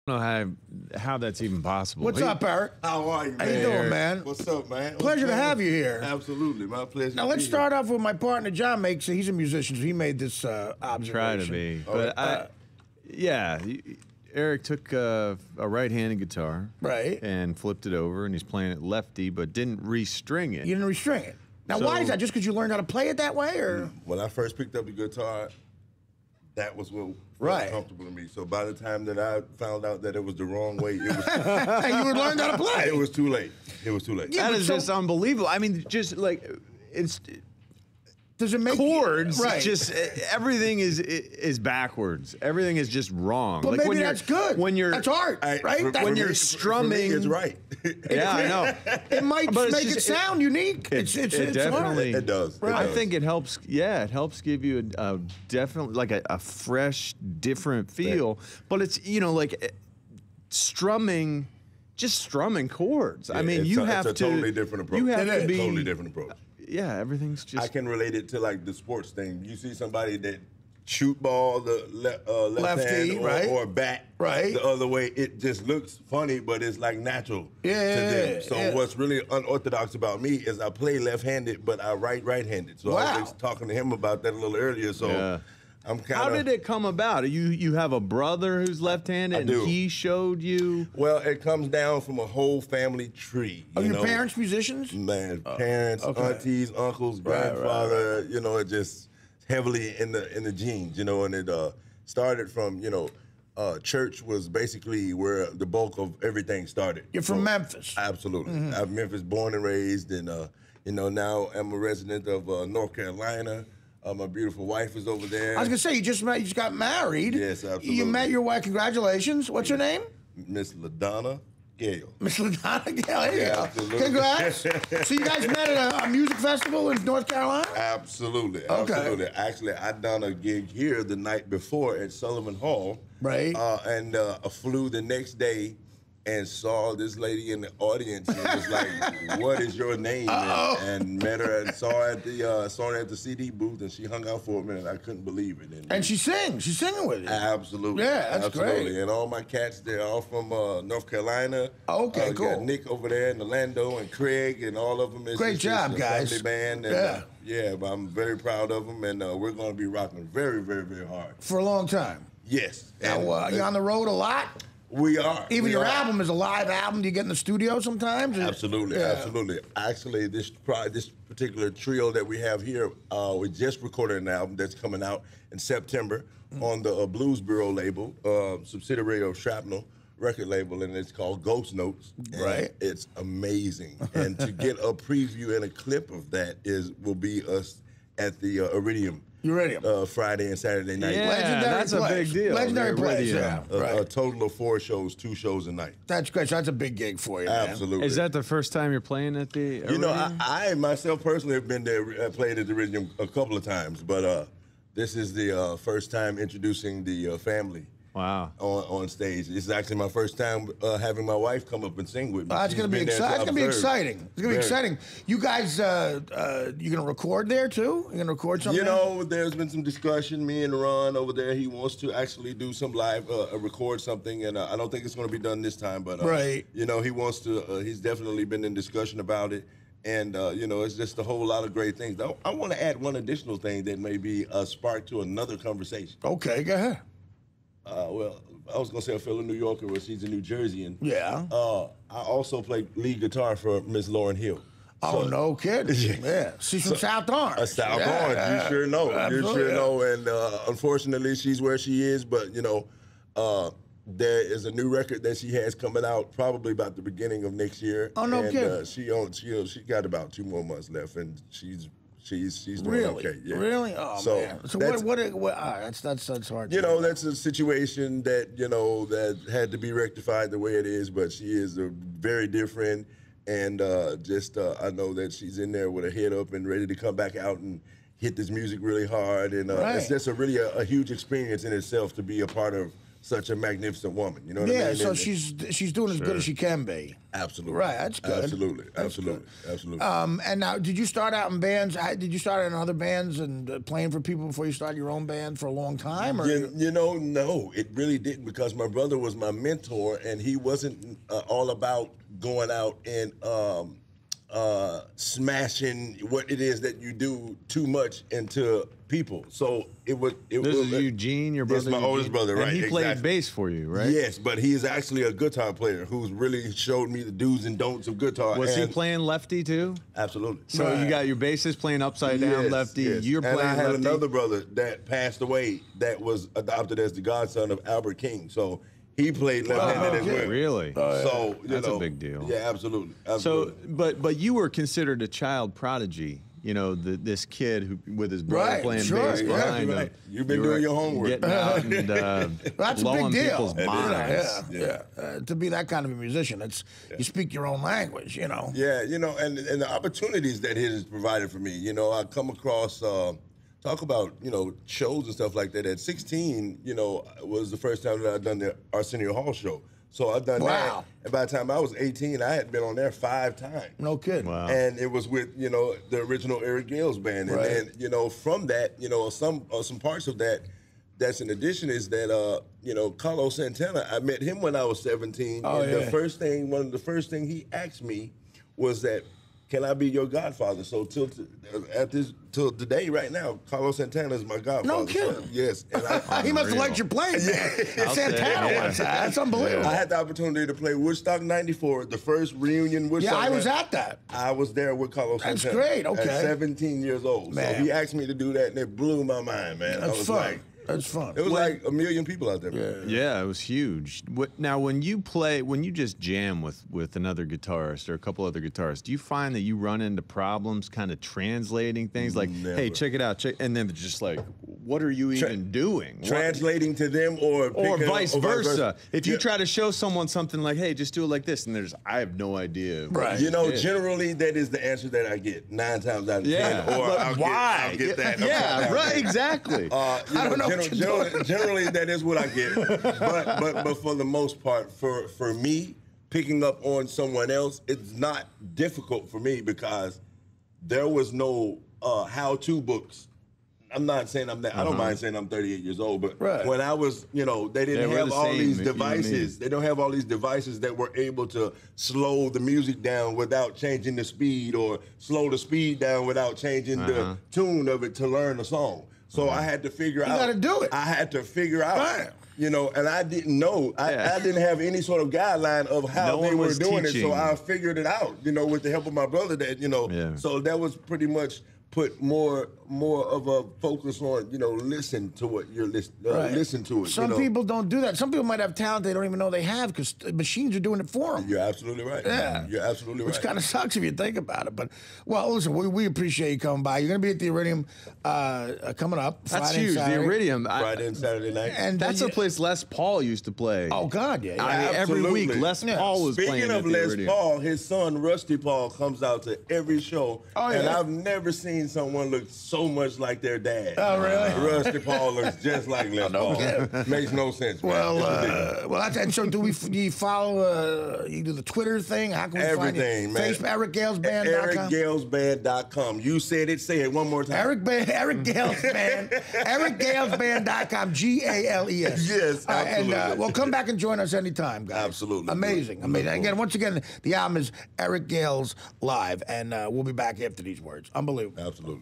know how that's even possible. What's up, Eric? How are you, man? How you doing, man? What's up, man? Pleasure to have you here. Absolutely, my pleasure. Now let's start off with my partner, John Makes. He's a musician, so he made this observation. Try to be, but yeah. Eric took a right-handed guitar, right, and flipped it over, and he's playing it lefty, but didn't restring it. You didn't restring it. Now, why is that? Just because you learned how to play it that way, or when I first picked up the guitar, that was what right. felt comfortable to me. So by the time that I found out that it was the wrong way, it was and you would learn how to play. It was too late. It was too late. Yeah, that is just unbelievable. I mean, just like it's. Does it make chords? Right. Just everything is backwards. Everything is just wrong. But like maybe when that's good. When you're that's art, right? When you're strumming, it's right. Yeah, I know. It might make it sound unique. It's definitely it does. Right. I think it helps. Yeah, it helps give you a definitely like a fresh, different feel. Yeah. But it's like strumming. Just strumming chords. Yeah, I mean, you have to. It's a totally different approach. You have to be totally different approach. Yeah, everything's just. I can relate it to like the sports thing. You see somebody that shoot ball the left hand or bat the other way. It just looks funny, but it's like natural to them. So what's really unorthodox about me is I play left-handed, but I write right-handed. So I was talking to him about that a little earlier. So I'm kind of. How did it come about? You have a brother who's left-handed, and he showed you. Well, it comes down from a whole family tree. Are your parents musicians? Man, parents, aunties, uncles, grandfather. It just heavily in the genes. And it started from church was basically where the bulk of everything started. You're from Memphis. Absolutely, I'm Memphis, born and raised, and now I'm a resident of North Carolina. My beautiful wife is over there. I was gonna say you just got married. Yes, absolutely. You met your wife. Congratulations. What's her name? Miss LaDonna Gale. Miss LaDonna Gale. There you go. Absolutely. Congrats. So you guys met at a music festival in North Carolina? Absolutely. Okay. Absolutely. Actually, I done a gig here the night before at Sullivan Hall. Right. And I flew the next day and saw this lady in the audience and was like, "What is your name?" And met her and saw her at the CD booth, and she hung out for a minute. I couldn't believe it. And she sings. She's singing with you. Absolutely. Yeah, that's great. And all my cats, they're all from North Carolina. Okay, cool. Got Nick over there, and Orlando, and Craig, and all of them. Great job, guys. Family band. And, but I'm very proud of them, and we're going to be rocking very, very, very hard. For a long time. Yes. Now, you on the road a lot? We are. Even your album is a live album. Do you get in the studio sometimes? Absolutely, absolutely. Actually, this particular trio that we have here, we just recorded an album that's coming out in September on the Blues Bureau label, subsidiary of Shrapnel record label, and it's called Ghost Notes. Right. It's amazing. And to get a preview and a clip of that will be us at the Iridium. Friday and Saturday night. Yeah, that's a big deal. Legendary place, A total of 4 shows, 2 shows a night. That's great. So that's a big gig for you, man. Absolutely. Is that the first time you're playing at the Iridium? I myself personally have been there, played at the Iridium a couple of times, but this is the first time introducing the family. Wow. On stage. It's actually my first time having my wife come up and sing with me. That's going to be exciting. It's going to be exciting. It's going to be exciting. You guys, you going to record there too? You going to record something? There's been some discussion. Me and Ron over there, he wants to actually do some live, record something, and I don't think it's going to be done this time, but he wants to. He's definitely been in discussion about it. And, it's just a whole lot of great things. I want to add one additional thing that may be a spark to another conversation. Okay, go ahead. Well, I was going to say a fellow New Yorker, but she's a New Jerseyan. Yeah. I also play lead guitar for Miss Lauryn Hill. Oh, no kidding. Yeah. She's from South Orange. South Orange. You sure know. Absolutely. You sure know. And unfortunately, she's where she is. But, there is a new record that she has coming out probably about the beginning of next year. Oh, no kidding. She got about 2 more months left, and she's doing really? Okay. Yeah. Really? Oh, man. So that's hard. That's a situation that that had to be rectified the way it is. But she is very different, and I know that she's in there with her head up and ready to come back out and hit this music really hard. And it's just a huge experience in itself to be a part of such a magnificent woman. You know what I mean? Yeah, so she's doing as good as she can be. Absolutely. Right, that's good. Absolutely. And now, did you start out in bands? Did you start in other bands and playing for people before you started your own band for a long time? Or? You know, no, it really didn't, because my brother was my mentor, and he wasn't all about going out and smashing what it is that you do too much into people. So it was. This is Eugene, your brother. This is my oldest brother, right? And he played bass for you, right? Yes, but he is actually a guitar player who's really showed me the do's and don'ts of guitar. Was he playing lefty too? Absolutely. So you got your bassist playing upside down lefty. Yes. You're playing lefty. And I had lefty. another brother that passed away that was adopted as the godson of Albert King. So he played left-handed as well. Really? So that's a big deal. Yeah, absolutely. So, but you were considered a child prodigy. You know, this kid who with his brother playing bass behind him. You've been doing your homework. Getting out and that's a blowing big deal. people's minds. To be that kind of a musician, you speak your own language, you know. Yeah, you know, and the opportunities that it has provided for me. You know, I come across talk about, you know, shows and stuff like that. At 16, you know, was the first time that I'd done the Arsenio Hall show. So I've done that. And by the time I was 18, I had been on there 5 times. No kidding. Wow. And it was with, you know, the original Eric Gales band. And then, you know, from that, you know, some parts of that, that's in addition is that, you know, Carlos Santana, I met him when I was 17. One of the first thing he asked me was that, can I be your godfather? So till today, right now, Carlos Santana is my godfather. No kidding. So, yes. And he must have liked your playing, man. Santana was. That's unbelievable. I had the opportunity to play Woodstock '94, the first reunion Woodstock. Yeah, I was at that. I was there with Carlos Santana. That's great, okay. At 17 years old. Man. So he asked me to do that, and it blew my mind, man. That's fun. That's fun. It was like 1 million people out there. Yeah, it was huge. Now, when you just jam with another guitarist or a couple other guitarists, do you find that you run into problems kind of translating things? Like, hey, check it out, and then just like, what are you even doing? Translating to them or vice versa. If you try to show someone something like, hey, just do it like this, and I have no idea. Right. You know, generally that is the answer that I get 9 times out of 10. Or I'll get that. Yeah, right, exactly. I don't know. Generally, that is what I get. But for the most part, for me, picking up on someone else, it's not difficult for me because there was no how-to books. I'm not saying I'm that. I don't mind saying I'm 38 years old, but when I was, you know, they didn't have all these devices. They don't have all these devices that were able to slow the music down without changing the speed, or slow the speed down without changing the tune of it to learn the song. So I had to figure out. You got to do it. I had to figure out. You know, and I didn't know. I didn't have any sort of guideline of how they were doing it. So I figured it out, you know, with the help of my brother that, you know. So that was pretty much put more of a focus on, you know, listen to what you're listen to it. Some people don't do that. Some people might have talent they don't even know they have because machines are doing it for them. You're absolutely right. Yeah. You're absolutely right. Which kind of sucks if you think about it. But, well, listen, we appreciate you coming by. You're going to be at the Iridium coming up That's Friday huge. and Saturday. The Iridium. Friday and Saturday night. And that's a place Les Paul used to play. Oh, God, yeah. I mean, every week Les Paul was playing. Speaking of Les Paul, his son, Rusty Paul, comes out to every show. And I've never seen someone look so much like their dad. Oh, really? Rusty Paul looks just like Les Paul. Makes no sense, man. And so do you follow, you do the Twitter thing? How can we find you? Everything, man. Facebook, EricGalesBand.com? EricGalesBand.com. You said it. Say it one more time. Eric Gales Band. EricGalesBand.com. GALES. Yes, absolutely. And well, come back and join us anytime, guys. Absolutely. Amazing. Once again, the album is Eric Gales Live, and we'll be back after these words. Unbelievable. Absolutely.